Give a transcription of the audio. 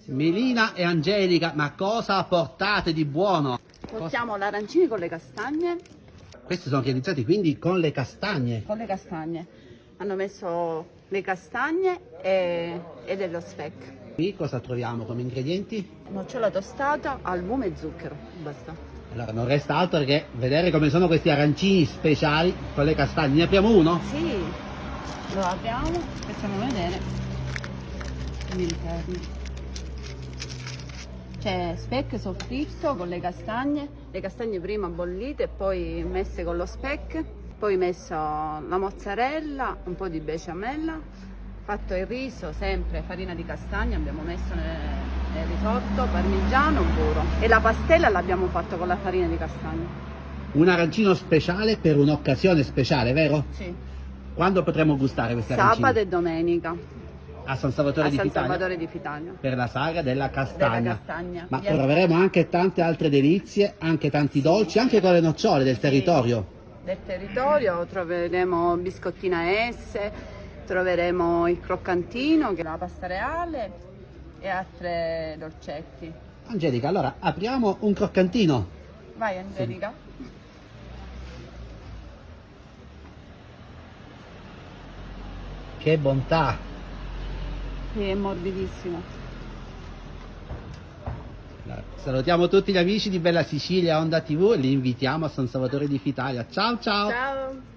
Melina e Angelica, ma cosa portate di buono? Portiamo l'arancini con le castagne. Questi sono realizzati quindi con le castagne. Con le castagne. Hanno messo le castagne e dello speck. Qui cosa troviamo come ingredienti? Nocciola tostata, albume e zucchero. Basta. Allora non resta altro che vedere come sono questi arancini speciali con le castagne. Ne apriamo uno? Sì, lo apriamo, facciamo vedere l'interno. C'è speck soffritto con le castagne prima bollite e poi messe con lo speck, poi messo la mozzarella, un po' di besciamella, fatto il riso, sempre farina di castagna, abbiamo messo nel risotto, parmigiano, burro, e la pastella l'abbiamo fatta con la farina di castagna. Un arancino speciale per un'occasione speciale, vero? Sì. Quando potremo gustare questi arancini? Sabato e domenica A San Salvatore a di San Pitania. Salvatore di Pitania. Per la saga della castagna. Della castagna. Ma Viene- troveremo anche tante altre delizie, anche tanti dolci, anche con le nocciole del territorio. Del territorio troveremo biscottina S, troveremo il croccantino, che è la pasta reale e altri dolcetti. Angelica, allora apriamo un croccantino. Vai Angelica. Che bontà! Sì, è morbidissimo. Allora, salutiamo tutti gli amici di Bella Sicilia Onda TV e li invitiamo a San Salvatore di Fitalia. Ciao ciao! Ciao!